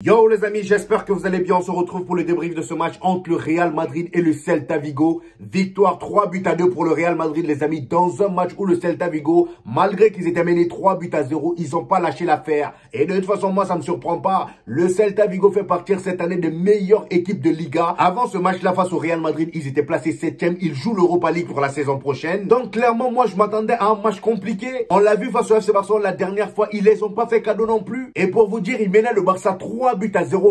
Yo les amis, j'espère que vous allez bien. On se retrouve pour le débrief de ce match entre le Real Madrid et le Celta Vigo. Victoire 3-2 pour le Real Madrid les amis, dans un match où le Celta Vigo, malgré qu'ils étaient menés 3-0, ils n'ont pas lâché l'affaire. Et de toute façon, moi ça me surprend pas. Le Celta Vigo fait partir cette année des meilleures équipes de Liga. Avant ce match-là face au Real Madrid, ils étaient placés 7e. Ils jouent l'Europa League pour la saison prochaine. Donc clairement, moi je m'attendais à un match compliqué. On l'a vu face au FC Barcelone la dernière fois, ils les ont pas fait cadeau non plus. Et pour vous dire, ils menaient le Barça 3-0.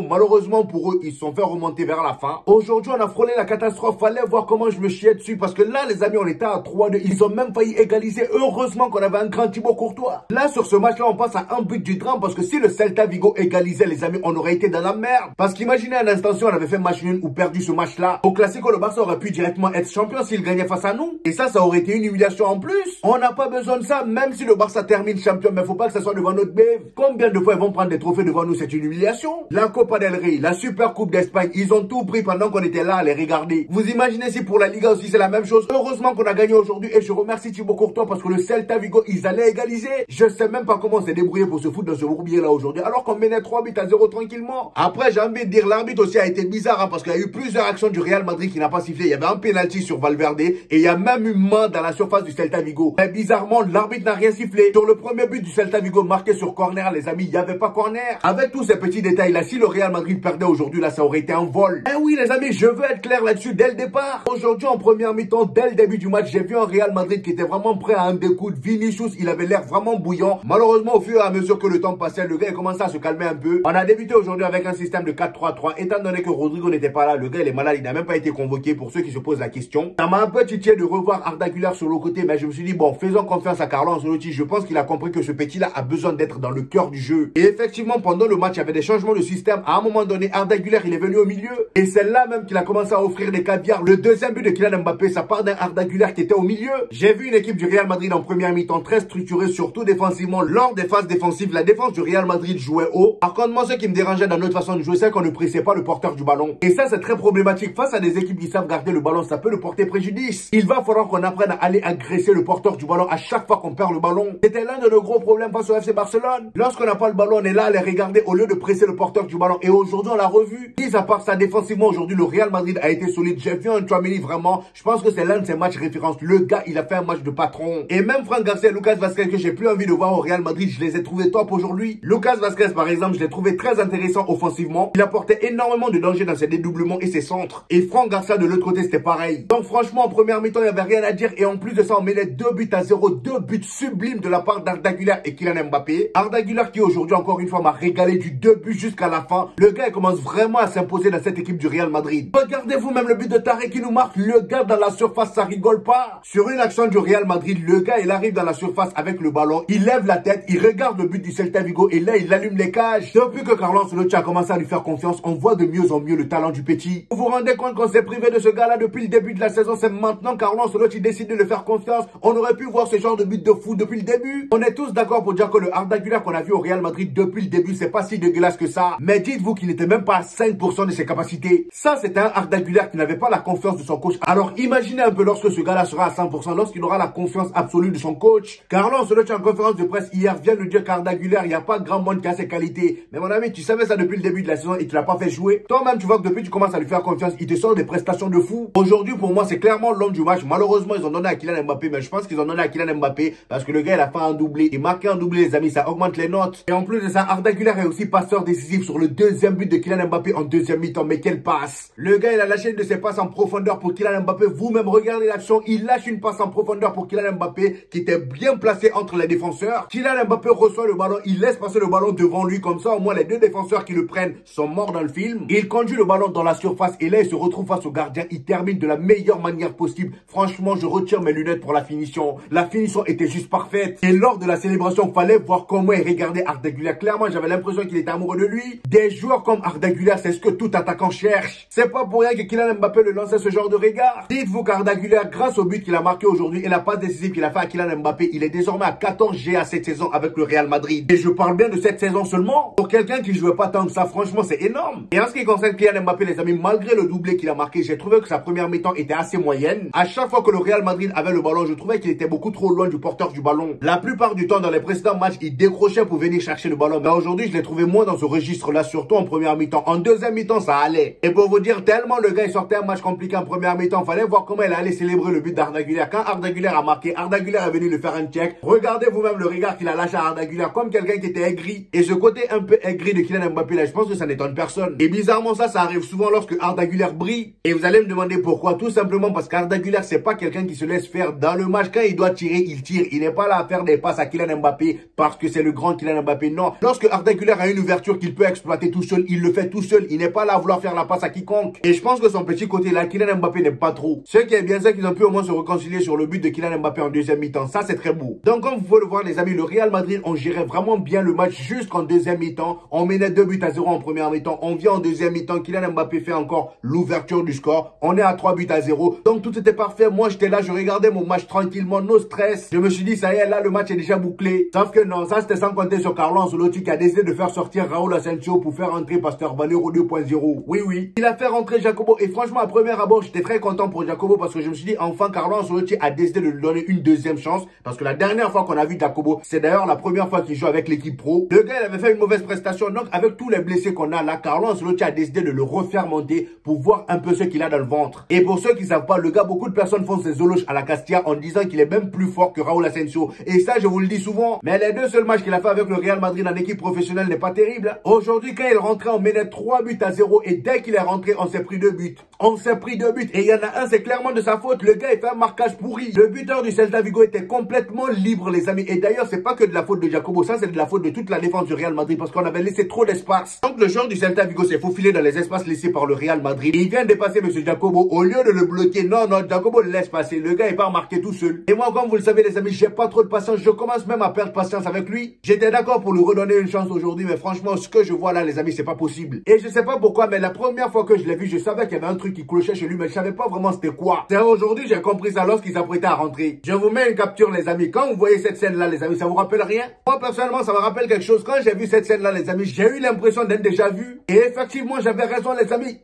Malheureusement pour eux, ils se sont fait remonter vers la fin. Aujourd'hui, on a frôlé la catastrophe. Fallait voir comment je me chiais dessus. Parce que là, les amis, on était à 3-2. Ils ont même failli égaliser. Heureusement qu'on avait un grand Thibaut Courtois. Là, sur ce match-là, on passe à un but du drame. Parce que si le Celta Vigo égalisait, les amis, on aurait été dans la merde. Parce qu'imaginez un instant si on avait fait match nul ou perdu ce match-là. Au Classico, le Barça aurait pu directement être champion s'il gagnait face à nous. Et ça aurait été une humiliation en plus. On n'a pas besoin de ça. Même si le Barça termine champion, mais faut pas que ça soit devant notre bève. Combien de fois ils vont prendre des trophées devant nous? C'est une humiliation. La Copa del Rey, la Super Coupe d'Espagne, ils ont tout pris pendant qu'on était là à les regarder. Vous imaginez si pour la Liga aussi c'est la même chose? Heureusement qu'on a gagné aujourd'hui et je remercie Thibaut Courtois parce que le Celta Vigo, ils allaient égaliser. Je sais même pas comment on s'est débrouillé pour se foutre dans ce bourbier là aujourd'hui alors qu'on menait 3-0 tranquillement. Après, j'ai envie de dire, l'arbitre aussi a été bizarre hein, parce qu'il y a eu plusieurs actions du Real Madrid qui n'a pas sifflé. Il y avait un penalty sur Valverde et il y a même une main dans la surface du Celta Vigo. Mais bizarrement, l'arbitre n'a rien sifflé. Sur le premier but du Celta Vigo marqué sur corner, les amis, il n'y avait pas corner. Avec tous ces petits détails là, si le Real Madrid perdait aujourd'hui, là, ça aurait été un vol. Eh oui, les amis, je veux être clair là-dessus dès le départ. Aujourd'hui, en première mi-temps, dès le début du match, j'ai vu un Real Madrid qui était vraiment prêt à un découdre. Vinicius, il avait l'air vraiment bouillant. Malheureusement, au fur et à mesure que le temps passait, le gars, il commençait à se calmer un peu. On a débuté aujourd'hui avec un système de 4-3-3. Étant donné que Rodrigo n'était pas là, le gars, il est malade, il n'a même pas été convoqué pour ceux qui se posent la question. Ça m'a un peu titillé de revoir Arda Güler sur le côté, mais je me suis dit, bon, faisons confiance à Carlo Ancelotti. Je pense qu'il a compris que ce petit-là a besoin d'être dans le cœur du jeu. Et effectivement, pendant le match, il y avait des changements de système. À un moment donné, Arda Güler, il est venu au milieu. Et c'est là même qu'il a commencé à offrir des caviars. Le deuxième but de Kylian Mbappé, ça part d'un Arda Güler qui était au milieu. J'ai vu une équipe du Real Madrid en première mi-temps très structurée, surtout défensivement. Lors des phases défensives, la défense du Real Madrid jouait haut. Par contre, moi, ce qui me dérangeait dans notre façon de jouer, c'est qu'on ne pressait pas le porteur du ballon. Et ça, c'est très problématique. Face à des équipes qui savent garder le ballon, ça peut le porter préjudice. Il va falloir qu'on apprenne à aller agresser le porteur du ballon à chaque fois qu'on perd le ballon. C'était l'un de nos gros problèmes face au FC Barcelone. Lorsqu'on n'a pas le ballon, on est là à les regarder au lieu de presser le porteur du ballon. Et aujourd'hui, on l'a revu. Mis à part ça, défensivement, aujourd'hui, le Real Madrid a été solide. J'ai vu un Tchouaméni vraiment. Je pense que c'est l'un de ses matchs références. Le gars, il a fait un match de patron. Et même Fran Garcia et Lucas Vazquez, que j'ai plus envie de voir au Real Madrid, je les ai trouvés top aujourd'hui. Lucas Vazquez, par exemple, je l'ai trouvé très intéressant offensivement. Il apportait énormément de danger dans ses dédoublements et ses centres. Et Fran Garcia, de l'autre côté, c'était pareil. Donc, franchement, en première mi-temps, il n'y avait rien à dire. Et en plus de ça, on menait 2-0. 2 buts sublimes de la part d'Arda Güler et Kylian Mbappé. Arda Güler qui, aujourd'hui, encore une fois, m'a régalé du 2 buts jusqu'à la fin. Le gars, il commence vraiment à s'imposer dans cette équipe du Real Madrid. Regardez-vous même le but de Tarek qui nous marque. Le gars dans la surface, ça rigole pas. Sur une action du Real Madrid, le gars, il arrive dans la surface avec le ballon. Il lève la tête, il regarde le but du Celta Vigo et là, il allume les cages. Depuis que Carlo Ancelotti a commencé à lui faire confiance, on voit de mieux en mieux le talent du petit. Vous vous rendez compte qu'on s'est privé de ce gars-là depuis le début de la saison? C'est maintenant Carlo Ancelotti décide de le faire confiance. On aurait pu voir ce genre de but de fou depuis le début. On est tous d'accord pour dire que le Arda Güler qu'on a vu au Real Madrid depuis le début, c'est pas si dégueulasse que ça. Mais dites-vous qu'il n'était même pas à 5% de ses capacités. Ça, c'est un Arda Güler qui n'avait pas la confiance de son coach. Alors imaginez un peu lorsque ce gars-là sera à 100%, lorsqu'il aura la confiance absolue de son coach. Carlo Ancelotti en conférence de presse hier vient nous dire qu'Arda Güler, il n'y a pas grand monde qui a ses qualités. Mais mon ami, tu savais ça depuis le début de la saison et tu l'as pas fait jouer. Toi-même, tu vois que depuis tu commences à lui faire confiance, il te sort des prestations de fou. Aujourd'hui, pour moi, c'est clairement l'homme du match. Malheureusement, ils ont donné à Kylian Mbappé, mais je pense qu'ils ont donné à Kylian Mbappé parce que le gars, il a fait un doublé. Il marquait un doublé, les amis, ça augmente les notes. Et en plus de ça, Arda Güler est aussi passeur décisif sur le deuxième but de Kylian Mbappé en deuxième mi-temps. Mais quelle passe! Le gars, il a lâché une de ses passes en profondeur pour Kylian Mbappé. Vous-même, regardez l'action. Il lâche une passe en profondeur pour Kylian Mbappé qui était bien placé entre les défenseurs. Kylian Mbappé reçoit le ballon. Il laisse passer le ballon devant lui. Comme ça, au moins, les deux défenseurs qui le prennent sont morts dans le film. Il conduit le ballon dans la surface et là, il se retrouve face au gardien. Il termine de la meilleure manière possible. Franchement, je retire mes lunettes pour la finition. La finition était juste parfaite. Et lors de la célébration, il fallait voir comment il regardait Arda Güler. Clairement, j'avais l'impression qu'il était amoureux de lui. Des joueurs comme Arda Güler, c'est ce que tout attaquant cherche. C'est pas pour rien que Kylian Mbappé le lançait ce genre de regard. Dites-vous qu'Arda Güler, grâce au but qu'il a marqué aujourd'hui et la passe décisive qu'il a fait à Kylian Mbappé, il est désormais à 14 GA cette saison avec le Real Madrid. Et je parle bien de cette saison seulement. Pour quelqu'un qui jouait pas tant que ça, franchement, c'est énorme. Et en ce qui concerne Kylian Mbappé, les amis, malgré le doublé qu'il a marqué, j'ai trouvé que sa première mi-temps était assez moyenne. À chaque fois que le Real Madrid avait le ballon, je trouvais qu'il était beaucoup trop loin du porteur du ballon. La plupart du temps, dans les précédents matchs, il décrochait pour venir chercher le ballon. Mais aujourd'hui, je l'ai trouvé moins dans ce registre-là, surtout en première mi-temps. En deuxième mi-temps, ça allait. Et pour vous dire, tellement le gars, il sortait un match compliqué en première mi-temps, fallait voir comment il allait célébrer le but d'Arda Güler. Quand Arda Güler a marqué, Arda Güler est venu lui faire un check. Regardez vous-même le regard qu'il a lâché à Arda Güler, comme quelqu'un qui était aigri. Et ce côté un peu aigri de Kylian Mbappé, là, je pense que ça n'étonne personne. Et bizarrement, ça arrive souvent lorsque Arda Güler brille. Et vous allez me demander pourquoi. Tout simplement parce qu'Arda Güler, c'est pas quelqu'un qui se laisse faire dans le match. Quand il doit tirer, il tire. Il n'est pas là à faire des passes à Kylian Mbappé parce que c'est le grand Kylian Mbappé. Non. Lorsque Arda Güler a une ouverture qu'il peut exploiter tout seul, il le fait tout seul. Il n'est pas là à vouloir faire la passe à quiconque. Et je pense que son petit côté là, Kylian Mbappé n'aime pas trop. Ce qui est bien, c'est qu'ils ont pu au moins se réconcilier sur le but de Kylian Mbappé en deuxième mi-temps. Ça, c'est très beau. Donc, comme vous pouvez le voir, les amis, le Real Madrid, on gérait vraiment bien le match jusqu'en deuxième mi-temps. On menait 2-0 en première mi-temps. On vient en deuxième mi-temps. Kylian Mbappé fait encore l'ouverture du score. On est à 3-0. Donc, tout était parfait. Moi, j'étais là, je regardais mon match tranquillement, no stress. Je me suis dit, ça y est, là, le match est déjà bouclé. Sauf que non, ça, c'était sans compter sur Carlo Ancelotti qui a décidé de faire sortir Raúl Asensio pour faire entrer Pastor Valero 2.0. Oui, oui. Il a fait rentrer Jacobo. Et franchement, à premier abord, j'étais très content pour Jacobo parce que je me suis dit, enfin, Carlo Ancelotti a décidé de lui donner une deuxième chance. Parce que la dernière fois qu'on a vu Jacobo, c'est d'ailleurs la première fois qu'il joue avec l'équipe pro. Le gars, il avait fait une mauvaise prestation. Donc, avec tous les blessés qu'on a là, Carlo Ancelotti a décidé de le refaire monter pour voir un peu ce qu'il a dans le ventre. Et pour ceux qui savent pas, le gars, beaucoup de personnes font ses éloges à la Castilla en disant qu'il est même plus fort que Raúl Asensio. Et ça, je vous le dis souvent. Mais les deux seuls matchs qu'il a fait avec le Real Madrid en équipe professionnelle n'est pas terrible. Aujourd'hui, quand il rentrait, on menait 3-0. Et dès qu'il est rentré, on s'est pris 2 buts. On s'est pris 2 buts. Et il y en a un, c'est clairement de sa faute. Le gars, il fait un marquage pourri. Le buteur du Celta Vigo était complètement libre, les amis. Et d'ailleurs, c'est pas que de la faute de Jacobo. Ça, c'est de la faute de toute la défense du Real Madrid parce qu'on avait laissé trop d'espace. Donc, le joueur du Celta Vigo s'est faufilé dans les espaces laissés par le Real Madrid. Et il vient de dépasser M. Jacobo. Au lieu de le bloquer, non, Jacobo le laisse passer. Le gars, il part marquer tout seul. Et moi, comme vous le savez, les amis, j'ai pas trop de patience. Je commence même à perdre patience avec lui. J'étais d'accord pour lui redonner une chance aujourd'hui, mais franchement, ce que je vois là, les amis, c'est pas possible. Et je sais pas pourquoi, mais la première fois que je l'ai vu, je savais qu'il y avait un truc qui clochait chez lui, mais je savais pas vraiment c'était quoi. C'est aujourd'hui, j'ai compris ça lorsqu'il s'apprêtait à rentrer. Je vous mets une capture, les amis. Quand vous voyez cette scène-là, les amis, ça vous rappelle rien? Moi, personnellement, ça me rappelle quelque chose. Quand j'ai vu cette scène-là, les amis, j'ai eu l'impression d'être déjà vu. Et effectivement, j'avais raison, les amis.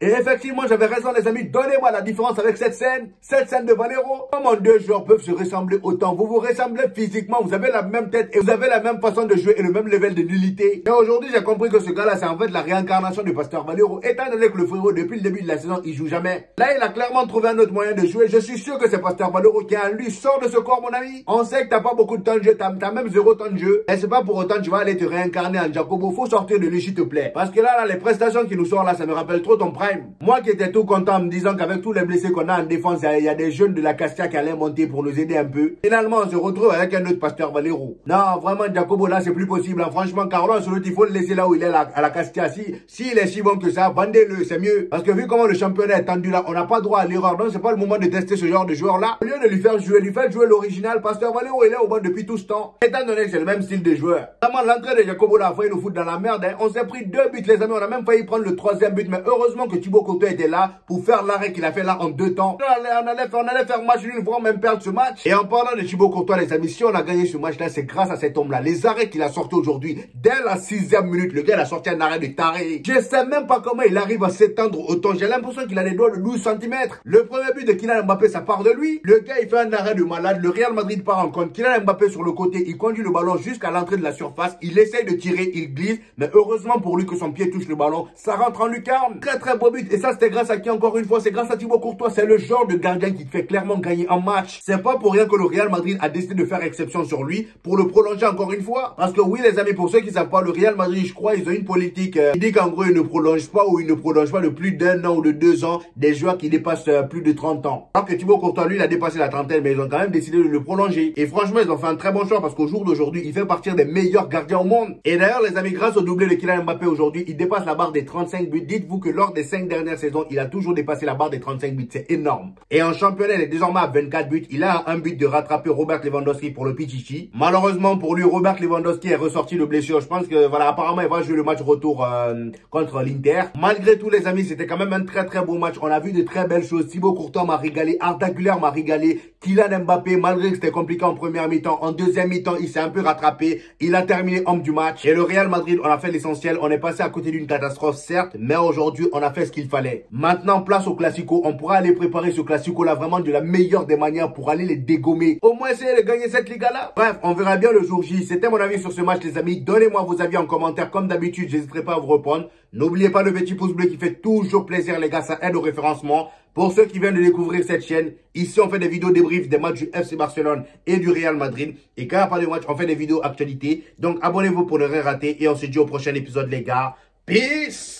Et effectivement, j'avais raison, les amis. Donnez-moi la différence avec cette scène de Valero. Comment deux joueurs peuvent se ressembler autant? Vous vous ressemblez physiquement, vous avez la même tête et vous avez la même façon de jouer et le même level de nullité. Et aujourd'hui, j'ai compris que ce gars-là, c'est en fait la réincarnation du Pasteur Valero. Étant donné que le frérot, depuis le début de la saison, il joue jamais. Là, il a clairement trouvé un autre moyen de jouer. Je suis sûr que c'est Pasteur Valero qui a lui. Sort de ce corps, mon ami. On sait que t'as pas beaucoup de temps de jeu, t'as même 0 temps de jeu. Et c'est pas pour autant que tu vas aller te réincarner en Jacobo. Faut sortir de lui, s'il te plaît. Parce que là, les prestations qui nous sortent là, ça me rappelle trop ton prime. Moi qui étais tout content en me disant qu'avec tous les blessés qu'on a en défense, il y a des jeunes de la Castilla qui allaient monter pour nous aider un peu. Finalement, on se retrouve avec un autre Pasteur Valero. Non, vraiment, Jacobo, là, c'est plus possible. Franchement, Carlo Ancelotti, il faut le laisser là où il est là, à la Castilla. S'il est si bon que ça, vendez-le, c'est mieux. Parce que vu comment le championnat est tendu là, on n'a pas droit à l'erreur. Donc, c'est pas le moment de tester ce genre de joueur-là. Au lieu de lui faire jouer l'original. Pasteur Valero, il est au banc depuis tout ce temps. Étant donné que c'est le même style de joueur. Vraiment, l'entrée de Jacobo là, a failli nous foutre dans la merde. Hein. On s'est pris 2 buts, les amis. On a même failli prendre le 3e but. Mais heureusement que Thibaut Courtois était là pour faire l'arrêt qu'il a fait là en 2 temps. On allait faire match nul, voire même perdre ce match. Et en parlant de Thibaut Courtois, les amis, si on a gagné ce match là, c'est grâce à cet homme là. Les arrêts qu'il a sortis aujourd'hui, dès la 6e minute, le gars il a sorti un arrêt de taré. Je sais même pas comment il arrive à s'étendre autant. J'ai l'impression qu'il a des doigts de 12 cm. Le premier but de Kylian Mbappé, ça part de lui. Le gars il fait un arrêt de malade. Le Real Madrid part en compte. Kylian Mbappé sur le côté, il conduit le ballon jusqu'à l'entrée de la surface. Il essaye de tirer, il glisse. Mais heureusement pour lui que son pied touche le ballon, ça rentre en lucarne. Très très beau but. Et ça c'était grâce à qui encore une fois? C'est grâce à Thibaut Courtois. C'est le genre de gardien qui te fait clairement gagner un match. C'est pas pour rien que le Real Madrid a décidé de faire exception sur lui pour le prolonger encore une fois. Parce que oui les amis, pour ceux qui savent pas, le Real Madrid, je crois, ils ont une politique qui dit qu'en gros ils ne prolongent pas ou ils ne prolongent pas de plus d'1 an ou de 2 ans des joueurs qui dépassent plus de 30 ans. Alors que Thibaut Courtois, lui, il a dépassé la trentaine, mais ils ont quand même décidé de le prolonger. Et franchement, ils ont fait un très bon choix parce qu'au jour d'aujourd'hui, il fait partir des meilleurs gardiens au monde. Et d'ailleurs, les amis, grâce au doublé de Kylian Mbappé aujourd'hui, il dépasse la barre des 35 buts. Dites-vous que lors des 5 dernières saisons, il a toujours dépassé la barre des 35 buts. C'est énorme. Et en championnat, il est désormais à 24 buts. Il a un but de rattraper Robert Lewandowski pour le Pichichi. Malheureusement pour lui, Robert Lewandowski est ressorti de blessure. Je pense que voilà, apparemment, il va jouer le match retour contre l'Inter. Malgré tout, les amis, c'était quand même un très très beau match. On a vu de très belles choses. Thibaut Courtois m'a régalé, Arda Güler m'a régalé, Kylian Mbappé, malgré que c'était compliqué en première mi-temps, en deuxième mi-temps, il s'est un peu rattrapé. Il a terminé homme du match. Et le Real Madrid, on a fait l'essentiel. On est passé à côté d'une catastrophe, certes, mais aujourd'hui, on a fait fait ce qu'il fallait. Maintenant, place au Classico. On pourra aller préparer ce Classico-là vraiment de la meilleure des manières pour aller les dégommer. Au moins essayer de gagner cette Liga-là. Bref, on verra bien le jour J. C'était mon avis sur ce match, les amis. Donnez-moi vos avis en commentaire. Comme d'habitude, j'hésiterai pas à vous répondre. N'oubliez pas le petit pouce bleu qui fait toujours plaisir, les gars. Ça aide au référencement. Pour ceux qui viennent de découvrir cette chaîne, ici on fait des vidéos débriefs des matchs du FC Barcelone et du Real Madrid. Et quand il n'y a pas de match, on fait des vidéos actualités. Donc abonnez-vous pour ne rien rater. Et on se dit au prochain épisode, les gars. Peace!